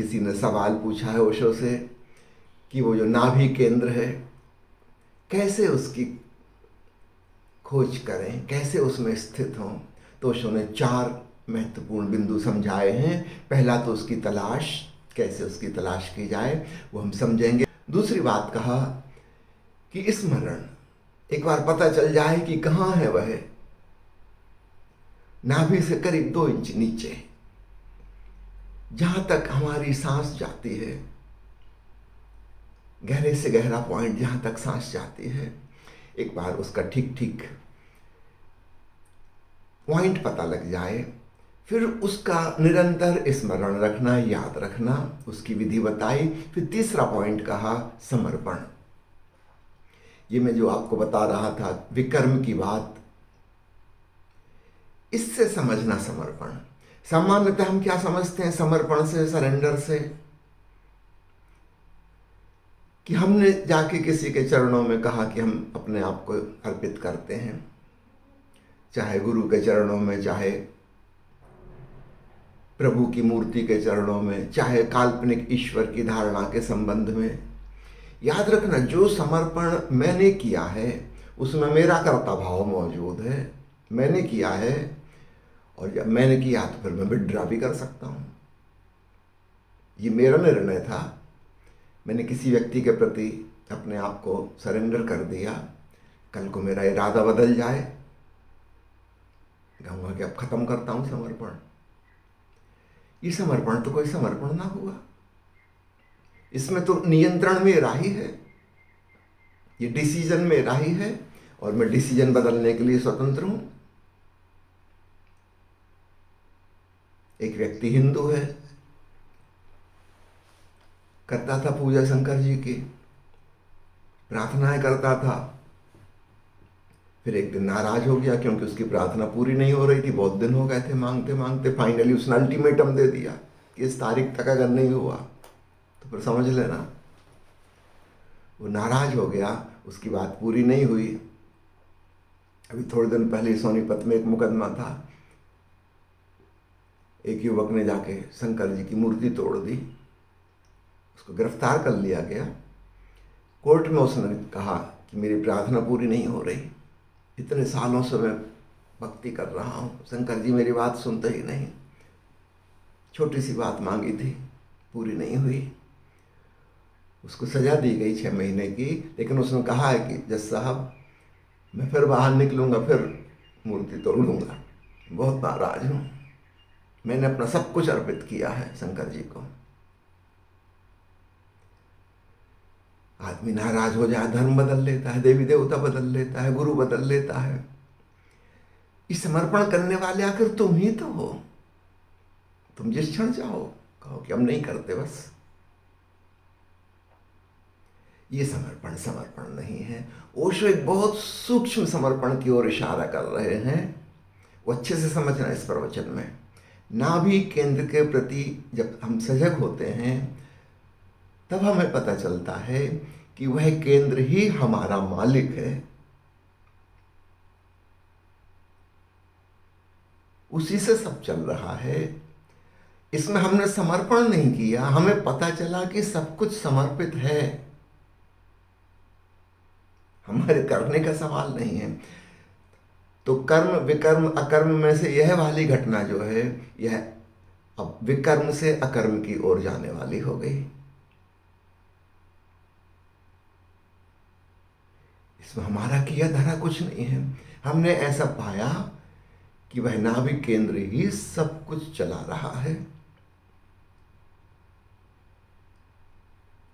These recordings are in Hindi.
किसी ने सवाल पूछा है ओशो से कि वो जो नाभि केंद्र है कैसे उसकी खोज करें, कैसे उसमें स्थित हों, तो ओशो ने 4 महत्वपूर्ण बिंदु समझाए हैं। पहला तो उसकी तलाश, कैसे उसकी तलाश की जाए वो हम समझेंगे। दूसरी बात कहा कि स्मरण, एक बार पता चल जाए कि कहाँ है वह, नाभि से करीब 2 इंच नीचे, जहां तक हमारी सांस जाती है, गहरे से गहरा पॉइंट जहां तक सांस जाती है, एक बार उसका ठीक ठीक पॉइंट पता लग जाए, फिर उसका निरंतर स्मरण रखना, याद रखना, उसकी विधि बताई। फिर तीसरा पॉइंट कहा समर्पण। ये मैं जो आपको बता रहा था विकर्म की बात, इससे समझना समर्पण। सामान्यतः हम क्या समझते हैं समर्पण से, सरेंडर से, कि हमने जाके किसी के चरणों में कहा कि हम अपने आप को अर्पित करते हैं, चाहे गुरु के चरणों में, चाहे प्रभु की मूर्ति के चरणों में, चाहे काल्पनिक ईश्वर की धारणा के संबंध में। याद रखना, जो समर्पण मैंने किया है उसमें मेरा कर्ता भाव मौजूद है। मैंने किया है, और जब मैंने किया तो फिर मैं विड्रॉ भी कर सकता हूँ। ये मेरा निर्णय था, मैंने किसी व्यक्ति के प्रति अपने आप को सरेंडर कर दिया। कल को मेरा इरादा बदल जाए, कहूँगा कि अब खत्म करता हूँ समर्पण। ये समर्पण तो कोई समर्पण ना हुआ, इसमें तो नियंत्रण मेरा ही है, ये डिसीजन मेरा ही है, और मैं डिसीजन बदलने के लिए स्वतंत्र हूं। एक व्यक्ति हिंदू है, करता था पूजा शंकर जी की, प्रार्थनाएं करता था, फिर एक दिन नाराज हो गया क्योंकि उसकी प्रार्थना पूरी नहीं हो रही थी। बहुत दिन हो गए थे मांगते मांगते, फाइनली उसने अल्टीमेटम दे दिया कि इस तारीख तक अगर नहीं हुआ तो फिर समझ लेना। वो नाराज हो गया, उसकी बात पूरी नहीं हुई। अभी थोड़े दिन पहले सोनीपत में एक मुकदमा था, एक युवक ने जाके शंकर जी की मूर्ति तोड़ दी, उसको गिरफ्तार कर लिया गया। कोर्ट में उसने कहा कि मेरी प्रार्थना पूरी नहीं हो रही, इतने सालों से मैं भक्ति कर रहा हूँ, शंकर जी मेरी बात सुनते ही नहीं, छोटी सी बात मांगी थी, पूरी नहीं हुई। उसको सजा दी गई 6 महीने की, लेकिन उसने कहा है कि जज साहब मैं फिर बाहर निकलूँगा, फिर मूर्ति तोड़ लूँगा। बहुत नाराज हूँ, मैंने अपना सब कुछ अर्पित किया है शंकर जी को। आदमी नाराज हो जाए, धर्म बदल लेता है, देवी देवता बदल लेता है, गुरु बदल लेता है। इस समर्पण करने वाले आखिर तुम ही तो हो। तुम जिस क्षण चाहो कहो कि हम नहीं करते बस। ये समर्पण समर्पण नहीं है। ओशो एक बहुत सूक्ष्म समर्पण की ओर इशारा कर रहे हैं, वो अच्छे से समझना इस प्रवचन में। नाभि केंद्र के प्रति जब हम सजग होते हैं तब हमें पता चलता है कि वह केंद्र ही हमारा मालिक है, उसी से सब चल रहा है। इसमें हमने समर्पण नहीं किया, हमें पता चला कि सब कुछ समर्पित है, हमारे करने का सवाल नहीं है। तो कर्म विकर्म अकर्म में से यह वाली घटना जो है, यह अब विकर्म से अकर्म की ओर जाने वाली हो गई। इसमें हमारा किया धरा कुछ नहीं है। हमने ऐसा पाया कि वह नाभिक केंद्र ही सब कुछ चला रहा है।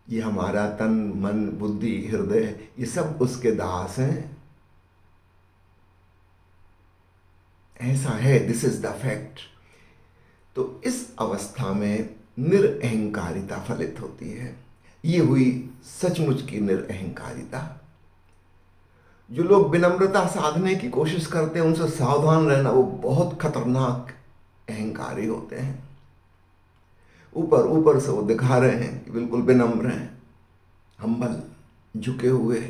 ये हमारा तन मन बुद्धि हृदय ये सब उसके दास हैं। ऐसा है, दिस इज द फैक्ट। तो इस अवस्था में निरअहंकारिता फलित होती है। ये हुई सचमुच की निरअहंकारिता। जो लोग विनम्रता साधने की कोशिश करते हैं उनसे सावधान रहना, वो बहुत खतरनाक अहंकारी होते हैं। ऊपर ऊपर से वो दिखा रहे हैं कि बिल्कुल विनम्र हैं, हम्बल, झुके हुए,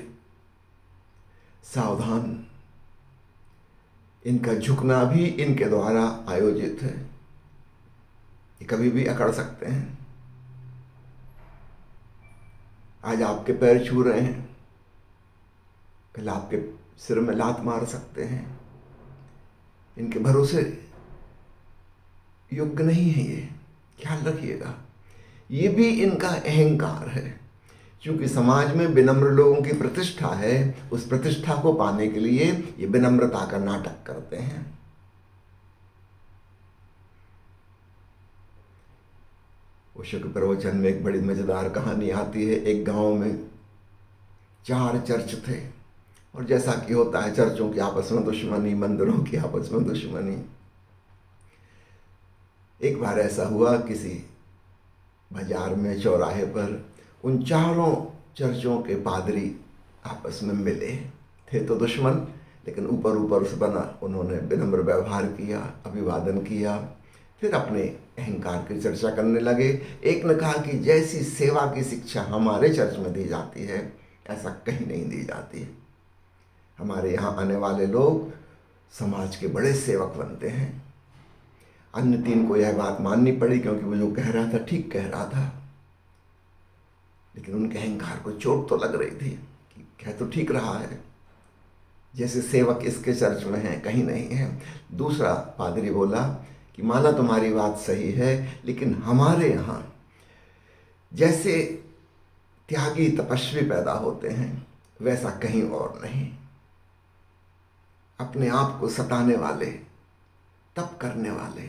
सावधान। इनका झुकना भी इनके द्वारा आयोजित है, ये कभी भी अकड़ सकते हैं। आज आपके पैर छू रहे हैं, कल आपके सिर में लात मार सकते हैं। इनके भरोसे योग्य नहीं है, ये ख्याल रखिएगा। ये भी इनका अहंकार है। क्योंकि समाज में विनम्र लोगों की प्रतिष्ठा है, उस प्रतिष्ठा को पाने के लिए ये विनम्रता का नाटक करते हैं। ओशो के प्रवचन में एक बड़ी मजेदार कहानी आती है। एक गांव में 4 चर्च थे, और जैसा कि होता है चर्चों की आपस में दुश्मनी, मंदिरों की आपस में दुश्मनी। एक बार ऐसा हुआ, किसी बाजार में चौराहे पर उन चारों चर्चों के पादरी आपस में मिले। थे तो दुश्मन, लेकिन ऊपर ऊपर से बना उन्होंने विनम्र व्यवहार किया, अभिवादन किया, फिर अपने अहंकार की चर्चा करने लगे। एक ने कहा कि जैसी सेवा की शिक्षा हमारे चर्च में दी जाती है, ऐसा कहीं नहीं दी जाती है। हमारे यहाँ आने वाले लोग समाज के बड़े सेवक बनते हैं। अन्य 3 को यह बात माननी पड़ी, क्योंकि वो जो कह रहा था ठीक कह रहा था, लेकिन उनके अहंकार को चोट तो लग रही थी कि कह तो ठीक रहा है, जैसे सेवक इसके चर्च में हैं कहीं नहीं है। दूसरा पादरी बोला कि माना तुम्हारी बात सही है, लेकिन हमारे यहाँ जैसे त्यागी तपस्वी पैदा होते हैं, वैसा कहीं और नहीं। अपने आप को सताने वाले, तप करने वाले।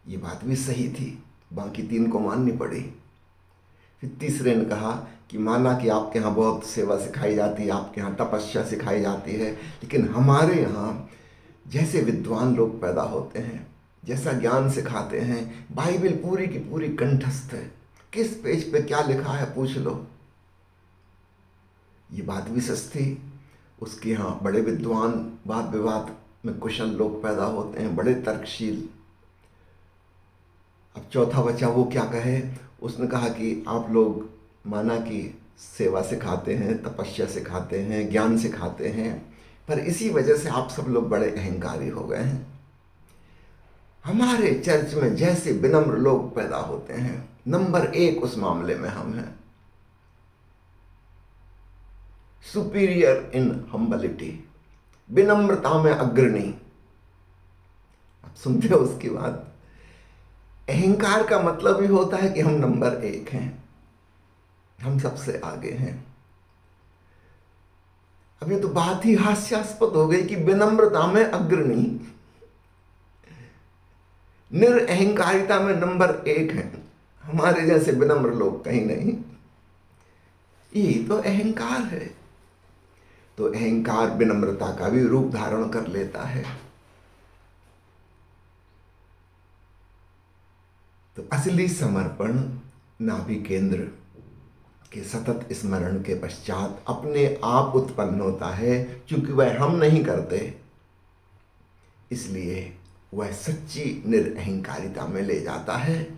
ये बात भी सही थी, बाकी 3 को माननी पड़ी। फिर तीसरे ने कहा कि माना कि आपके यहाँ बहुत सेवा सिखाई जाती है, आपके यहाँ तपस्या सिखाई जाती है, लेकिन हमारे यहाँ जैसे विद्वान लोग पैदा होते हैं, जैसा ज्ञान सिखाते हैं, बाइबल पूरी की पूरी कंठस्थ है, किस पेज पे क्या लिखा है पूछ लो। ये बात भी सच थी। उसके यहाँ बड़े विद्वान, वाद विवाद में कुशल लोग पैदा होते हैं, बड़े तर्कशील। अब चौथा बच्चा वो क्या कहे। उसने कहा कि आप लोग माना कि सेवा सिखाते हैं, तपस्या सिखाते हैं, ज्ञान सिखाते हैं, पर इसी वजह से आप सब लोग बड़े अहंकारी हो गए हैं। हमारे चर्च में जैसे विनम्र लोग पैदा होते हैं, नंबर 1 उस मामले में हम हैं। सुपीरियर इन हम्बलिटी, विनम्रता में अग्रणी। आप सुनते हो उसकी बात। अहंकार का मतलब ही होता है कि हम नंबर 1 हैं, हम सबसे आगे हैं। अब ये तो बात ही हास्यास्पद हो गई कि विनम्रता में अग्रणी, निरअहंकारिता में नंबर 1 हैं। हमारे जैसे विनम्र लोग कहीं नहीं। ये तो अहंकार है। तो अहंकार विनम्रता का भी रूप धारण कर लेता है। तो असली समर्पण नाभि केंद्र के सतत स्मरण के पश्चात अपने आप उत्पन्न होता है। चूंकि वह हम नहीं करते, इसलिए वह सच्ची निरअहंकारिता में ले जाता है।